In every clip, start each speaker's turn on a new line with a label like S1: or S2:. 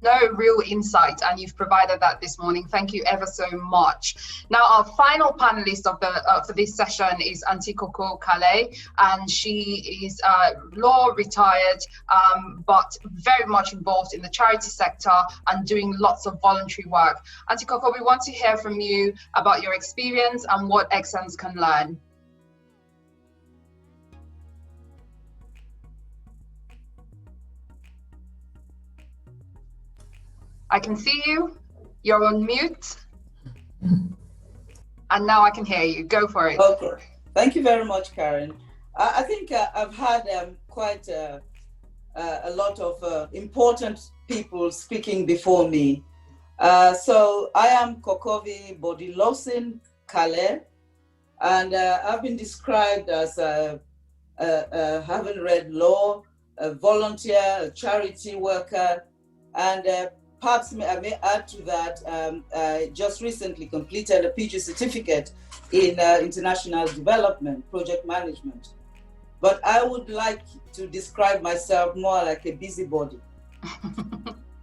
S1: No, real insight, and you've provided that this morning. Thank you ever so much. Now, our final panelist of the for this session is Auntie Coco Kale, and she is law retired, but very much involved in the charity sector and doing lots of voluntary work. Auntie Coco, we want to hear from you about your experience and what ExSSA can learn. I can see you. You're on mute. And now I can hear you. Go for it.
S2: Okay. Thank you very much, Karen. I think I've had quite a lot of important people speaking before me. So I am Kokovi Bodilosin Kale, and I've been described as having read law, a volunteer, a charity worker, and perhaps I may add to that, I just recently completed a PG certificate in international development, project management. But I would like to describe myself more like a busybody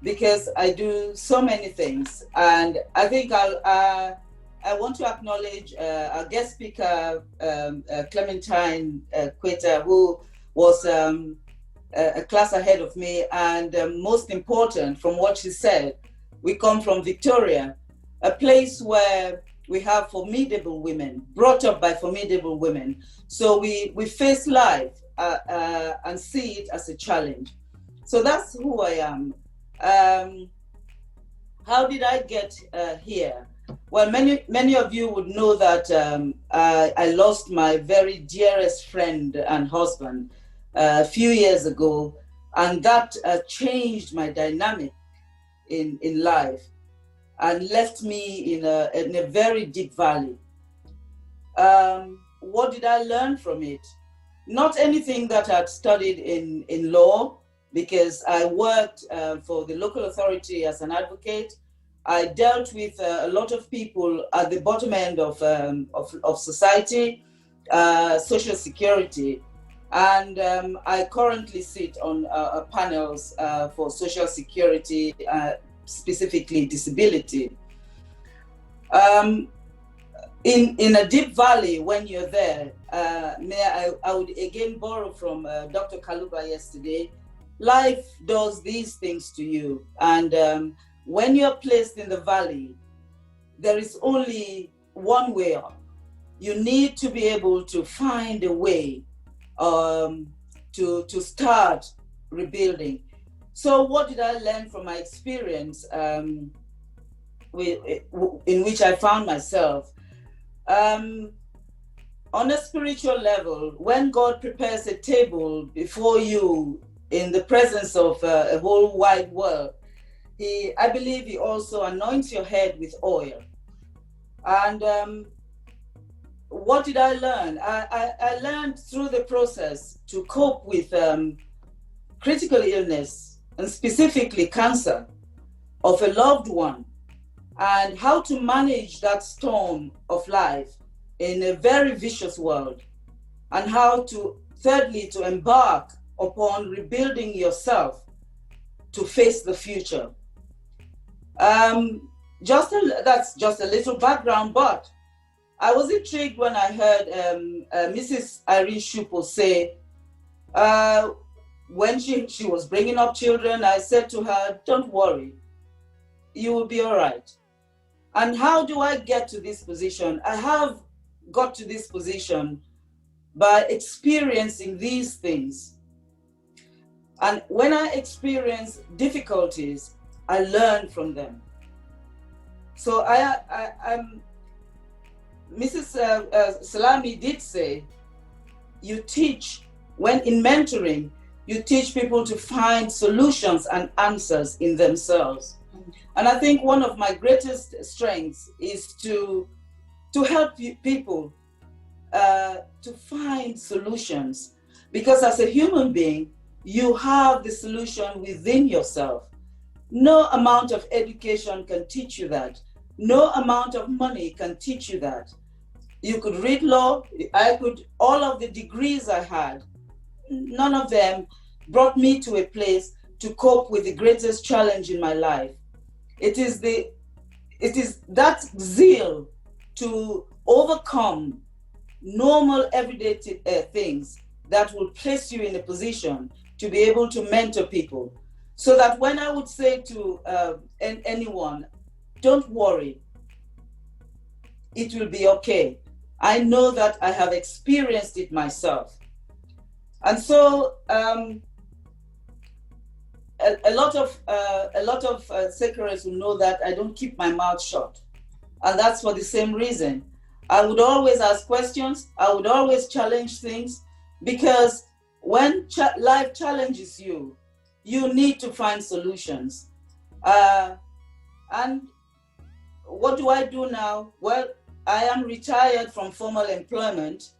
S2: because I do so many things. And I think I want to acknowledge our guest speaker, Clementine Queta, who was a class ahead of me, and most important, from what she said, we come from Victoria, a place where we have formidable women, brought up by formidable women. So we face life and see it as a challenge. So that's who I am. How did I get here? Well, many of you would know that I lost my very dearest friend and husband a few years ago, and that changed my dynamic in life and left me in a very deep valley. What did I learn from it? Not anything that I'd studied in law, because I worked for the local authority as an advocate. I dealt with a lot of people at the bottom end of society, social security. And I currently sit on panels for social security, specifically disability. In a deep valley, when you're there, I would again borrow from Dr. Kaluba yesterday. Life does these things to you. And when you're placed in the valley, there is only one way up. You need to be able to find a way to start rebuilding. So what did I learn from my experience in which I found myself? On a spiritual level, when God prepares a table before you in the presence of a whole wide world, I believe he also anoints your head with oil. And what did I learn? I learned through the process to cope with critical illness, and specifically cancer of a loved one, and how to manage that storm of life in a very vicious world, and how to, thirdly, to embark upon rebuilding yourself to face the future. That's just a little background, but I was intrigued when I heard Mrs. Irene Shupo say, when she was bringing up children, I said to her, don't worry, you will be all right. And how do I get to this position? I have got to this position by experiencing these things. And when I experience difficulties, I learn from them. So I'm Mrs. Salami did say, you teach, when in mentoring, you teach people to find solutions and answers in themselves. And I think one of my greatest strengths is to help people to find solutions. Because as a human being, you have the solution within yourself. No amount of education can teach you that. No amount of money can teach you that. You could read law, all of the degrees I had, none of them brought me to a place to cope with the greatest challenge in my life. It is that zeal to overcome normal everyday things that will place you in a position to be able to mentor people. So that when I would say to anyone, don't worry, it will be okay, I know that I have experienced it myself. And so a lot of secretaries will know that I don't keep my mouth shut. And that's for the same reason. I would always ask questions. I would always challenge things, because when life challenges you, you need to find solutions. And what do I do now? Well, I am retired from formal employment,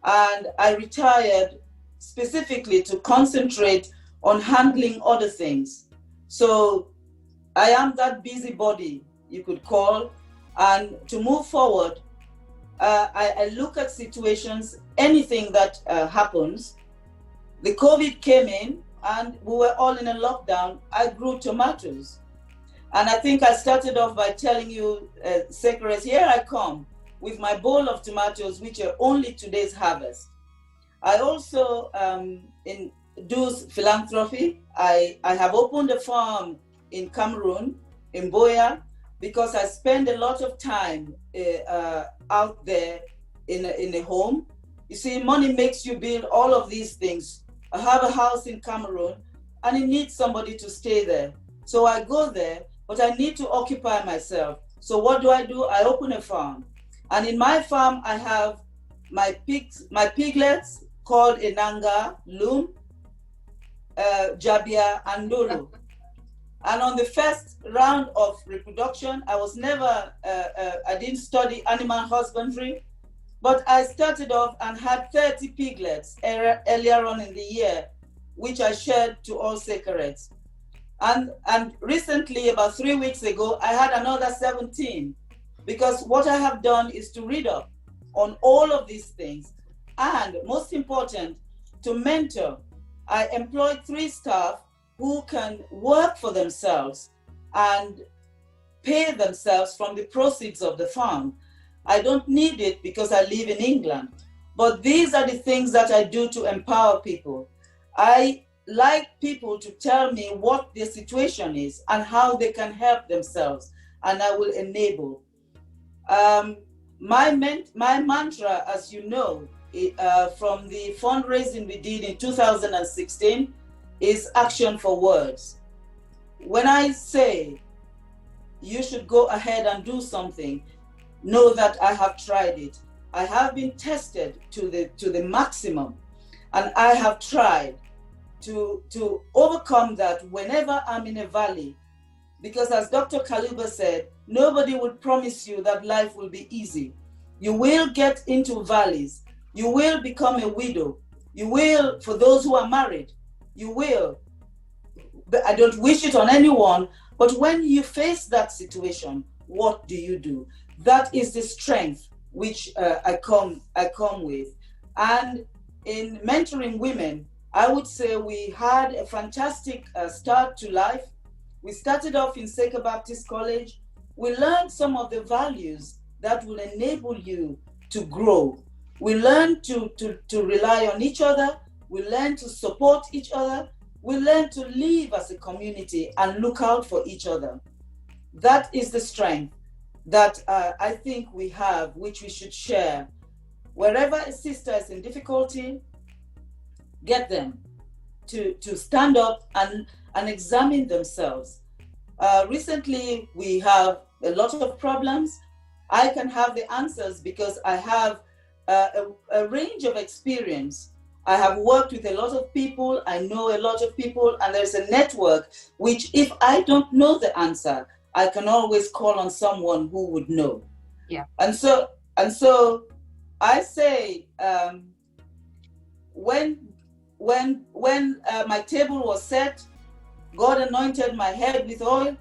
S2: and I retired specifically to concentrate on handling other things. So I am that busybody, you could call, and to move forward, I look at situations, anything that happens. The COVID came in and we were all in a lockdown. I grew tomatoes. And I think I started off by telling you, secretaries, here I come with my bowl of tomatoes, which are only today's harvest. I also do philanthropy. I have opened a farm in Cameroon, in Boya, because I spend a lot of time out there in a home. You see, money makes you build all of these things. I have a house in Cameroon, and it needs somebody to stay there. So I go there, but I need to occupy myself. So what do? I open a farm. And in my farm, I have my piglets called Enanga, Loom, Jabia, and Lulu. And on the first round of reproduction, I was never, I didn't study animal husbandry, but I started off and had 30 piglets earlier on in the year, which I shared to all secretaries. And recently, about 3 weeks ago, I had another 17, because what I have done is to read up on all of these things. And most important, to mentor. I employed 3 staff who can work for themselves and pay themselves from the proceeds of the farm. I don't need it because I live in England, but these are the things that I do to empower people. I like people to tell me what their situation is and how they can help themselves, and I will enable. My mantra, as you know, from the fundraising we did in 2016, is action for words. When I say you should go ahead and do something, know that I have tried it. I have been tested to the maximum, and I have tried to overcome that whenever I'm in a valley. Because as Dr. Kaluba said, nobody will promise you that life will be easy. You will get into valleys. You will become a widow. You will, for those who are married, you will. But I don't wish it on anyone, but when you face that situation, what do? That is the strength which I come with. And in mentoring women, I would say we had a fantastic start to life. We started off in Seka Baptist College. We learned some of the values that will enable you to grow. We learned to rely on each other. We learned to support each other. We learned to live as a community and look out for each other. That is the strength that I think we have, which we should share. Wherever a sister is in difficulty, get them to stand up and examine themselves. Recently, we have a lot of problems. I can have the answers because I have a range of experience. I have worked with a lot of people. I know a lot of people, and there's a network which, if I don't know the answer, I can always call on someone who would know.
S1: Yeah.
S2: And so I say, when my table was set, God anointed my head with oil,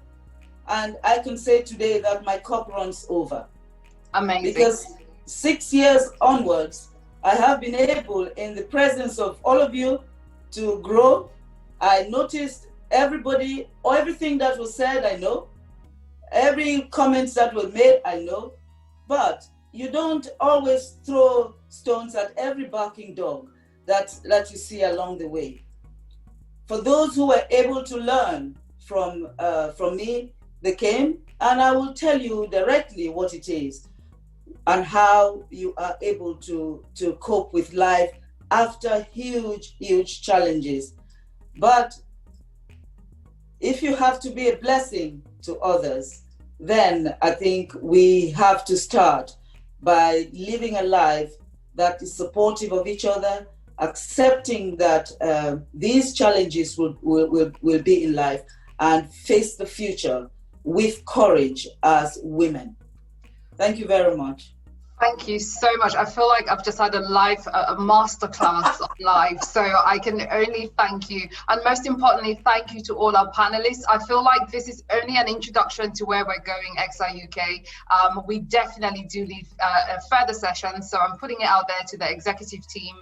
S2: and I can say today that my cup runs over.
S1: Amazing.
S2: Because 6 years onwards, I have been able, in the presence of all of you, to grow. I noticed everybody, or everything that was said, I know. Every comments that were made, I know. But you don't always throw stones at every barking dog that you see along the way. For those who were able to learn from me, they came, and I will tell you directly what it is and how you are able to cope with life after huge, huge challenges. But if you have to be a blessing to others, then I think we have to start by living a life that is supportive of each other, accepting that these challenges will be in life, and face the future with courage as women. Thank you very much.
S1: Thank you so much. I feel like I've just had a masterclass of life. So I can only thank you. And most importantly, thank you to all our panelists. I feel like this is only an introduction to where we're going, ExSSA UK. We definitely do need a further session. So I'm putting it out there to the executive team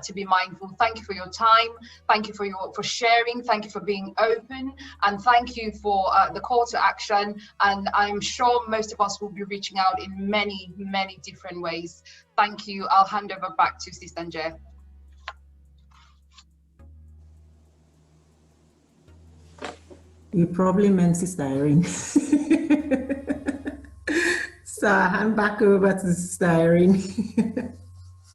S1: to be mindful. Thank you for your time. Thank you for sharing. Thank you for being open. And thank you for the call to action. And I'm sure most of us will be reaching out in many, many different ways. Thank you. I'll hand over back to Sister Nje.
S3: You probably meant Sister Irene. So I hand back over to Sister Irene.